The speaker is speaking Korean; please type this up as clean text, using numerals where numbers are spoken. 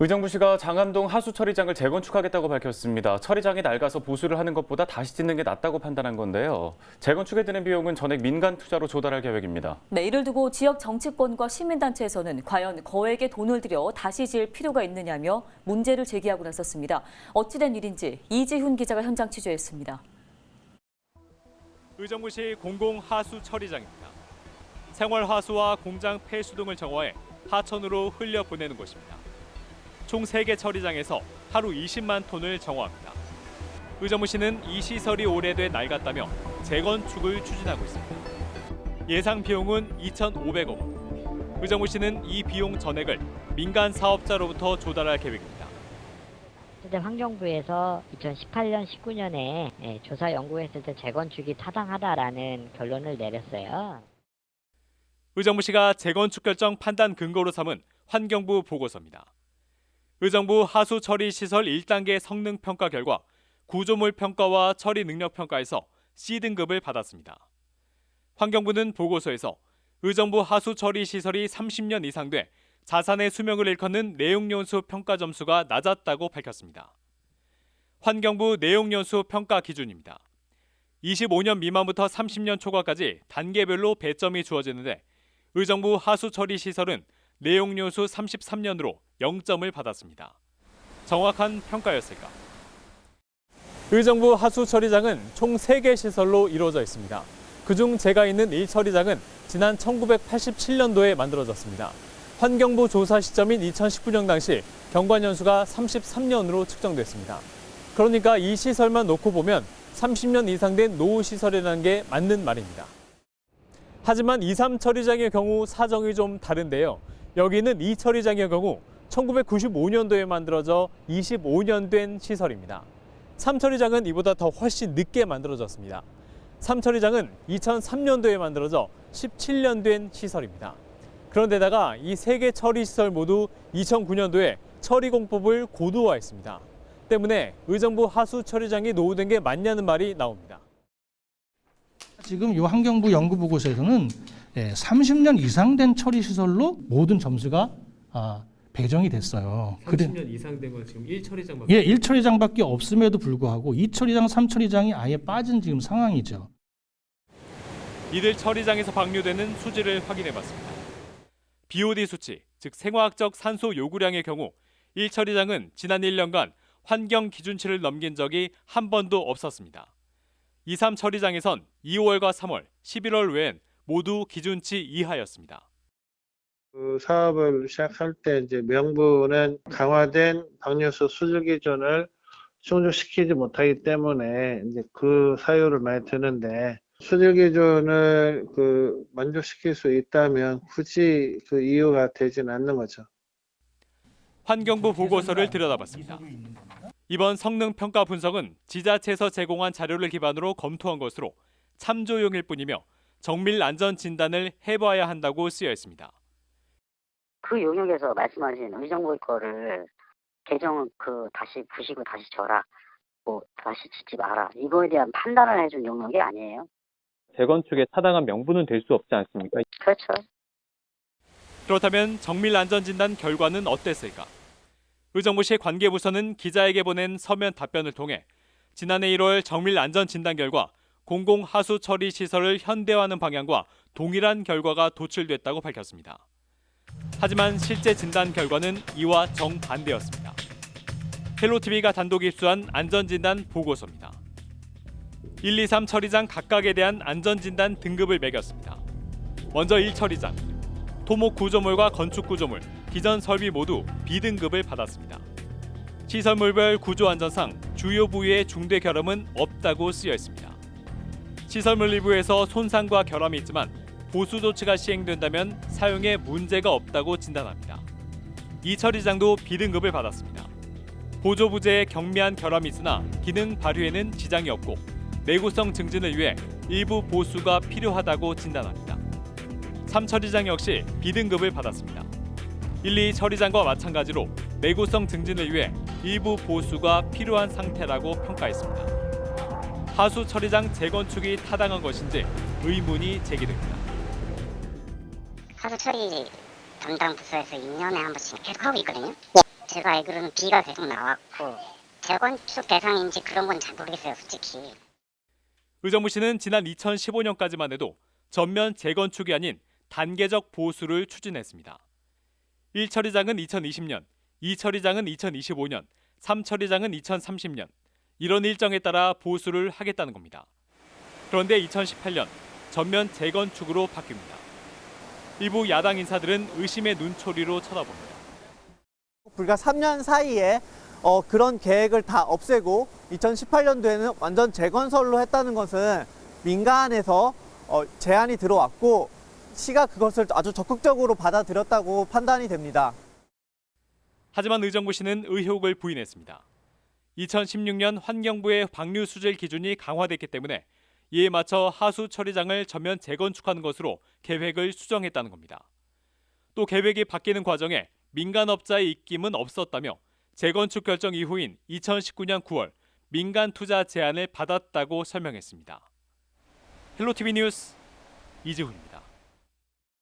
의정부시가 장암동 하수 처리장을 재건축하겠다고 밝혔습니다. 처리장이 낡아서 보수를 하는 것보다 다시 짓는 게 낫다고 판단한 건데요. 재건축에 드는 비용은 전액 민간 투자로 조달할 계획입니다. 네, 이를 두고 지역 정치권과 시민단체에서는 과연 거액의 돈을 들여 다시 지을 필요가 있느냐며 문제를 제기하고 나섰습니다. 어찌된 일인지 이지훈 기자가 현장 취재했습니다. 의정부시 공공하수 처리장입니다. 생활하수와 공장 폐수 등을 정화해 하천으로 흘려보내는 곳입니다. 총 3개 처리장에서 하루 20만 톤을 정화합니다. 의정부시는 이 시설이 오래돼 낡았다며 재건축을 추진하고 있습니다. 예상 비용은 2,500억 원. 의정부시는 이 비용 전액을 민간 사업자로부터 조달할 계획입니다. 어쨌든 환경부에서 2018년, 19년에 조사 연구했을 때 재건축이 타당하다라는 결론을 내렸어요. 의정부시가 재건축 결정 판단 근거로 삼은 환경부 보고서입니다. 의정부 하수 처리 시설 1단계 성능 평가 결과 구조물 평가와 처리 능력 평가에서 C등급을 받았습니다. 환경부는 보고서에서 의정부 하수 처리 시설이 30년 이상 돼 자산의 수명을 일컫는 내용연수 평가 점수가 낮았다고 밝혔습니다. 환경부 내용연수 평가 기준입니다. 25년 미만부터 30년 초과까지 단계별로 배점이 주어지는데 의정부 하수 처리 시설은 내용연수 33년으로 0점을 받았습니다. 정확한 평가였을까? 의정부 하수 처리장은 총 3개 시설로 이루어져 있습니다. 그중 제가 있는 1처리장은 지난 1987년도에 만들어졌습니다. 환경부 조사 시점인 2019년 당시 경관 연수가 33년으로 측정됐습니다. 그러니까 이 시설만 놓고 보면 30년 이상 된 노후 시설이라는 게 맞는 말입니다. 하지만 2, 3처리장의 경우 사정이 좀 다른데요. 여기는 2처리장의 경우 1995년도에 만들어져 25년 된 시설입니다. 3처리장은 이보다 더 훨씬 늦게 만들어졌습니다. 3처리장은 2003년도에 만들어져 17년 된 시설입니다. 그런데다가 이 3개 처리 시설 모두 2009년도에 처리 공법을 고도화했습니다. 때문에 의정부 하수 처리장이 노후된 게 맞냐는 말이 나옵니다. 지금 이 환경부 연구 보고서에서는 30년 이상 된 처리 시설로 모든 점수가 배정이 됐어요. 30년 이상 된 건 지금 1처리장밖에 예, 1처리장밖에 없음에도 불구하고 2처리장, 3처리장이 아예 빠진 지금 상황이죠. 이들 처리장에서 방류되는 수질을 확인해봤습니다. BOD 수치, 즉 생화학적 산소 요구량의 경우 1처리장은 지난 1년간 환경 기준치를 넘긴 적이 한 번도 없었습니다. 2, 3처리장에선 2월과 3월, 11월 외엔 모두 기준치 이하였습니다. 그 사업을 시작할 때 이제 명분은 강화된 방류수 수질 기준을 충족시키지 못하기 때문에 이제 그 사유를 많이 드는데 수질 기준을 만족시킬 수 있다면 굳이 그 이유가 되진 않는 거죠. 환경부 보고서를 들여다봤습니다. 이번 성능 평가 분석은 지자체에서 제공한 자료를 기반으로 검토한 것으로 참조용일 뿐이며 정밀 안전 진단을 해봐야 한다고 쓰여 있습니다. 그 용역에서 말씀하신 의정부 거를 개정 다시 부시고 다시 져라, 다시 짓지 마라, 이거에 대한 판단을 해준 용역이 아니에요. 재건축에 타당한 명분은 될 수 없지 않습니까? 그렇죠. 그렇다면 정밀 안전 진단 결과는 어땠을까? 의정부시 관계부서는 기자에게 보낸 서면 답변을 통해 지난해 1월 정밀 안전 진단 결과 공공하수 처리 시설을 현대화하는 방향과 동일한 결과가 도출됐다고 밝혔습니다. 하지만 실제 진단 결과는 이와 정반대였습니다. 헬로티비가 단독 입수한 안전진단 보고서입니다. 1, 2, 3 처리장 각각에 대한 안전진단 등급을 매겼습니다. 먼저 1처리장, 토목 구조물과 건축 구조물, 기존 설비 모두 B등급을 받았습니다. 시설물별 구조 안전상 주요 부위의 중대 결함은 없다고 쓰여 있습니다. 시설물 일부에서 손상과 결함이 있지만 보수 조치가 시행된다면 사용에 문제가 없다고 진단합니다. 이 처리장도 B등급을 받았습니다. 보조 부재에 경미한 결함이 있으나 기능 발휘에는 지장이 없고 내구성 증진을 위해 일부 보수가 필요하다고 진단합니다. 3처리장 역시 B등급을 받았습니다. 1, 2 처리장과 마찬가지로 내구성 증진을 위해 일부 보수가 필요한 상태라고 평가했습니다. 하수 처리장 재건축이 타당한 것인지 의문이 제기됩니다. 하수 처리 담당 부서에서 2년에 한 번씩 계속 하고 있거든요. 제가 알기로는 B가 계속 나왔고 재건축 대상인지 그런 건 잘 모르겠어요, 솔직히. 의정부 시는 지난 2015년까지만 해도 전면 재건축이 아닌 단계적 보수를 추진했습니다. 1처리장은 2020년, 2처리장은 2025년, 3처리장은 2030년 이런 일정에 따라 보수를 하겠다는 겁니다. 그런데 2018년 전면 재건축으로 바뀝니다. 일부 야당 인사들은 의심의 눈초리로 쳐다봅니다. 불과 3년 사이에 그런 계획을 다 없애고 2018년도에는 완전 재건설로 했다는 것은 민간에서 제안이 들어왔고 시가 그것을 아주 적극적으로 받아들였다고 판단이 됩니다. 하지만 의정부시는 의혹을 부인했습니다. 2016년 환경부의 방류 수질 기준이 강화됐기 때문에 이에 맞춰 하수 처리장을 전면 재건축하는 것으로 계획을 수정했다는 겁니다. 또 계획이 바뀌는 과정에 민간업자의 입김은 없었다며 재건축 결정 이후인 2019년 9월 민간 투자 제안을 받았다고 설명했습니다. 헬로티비 뉴스 이지훈입니다.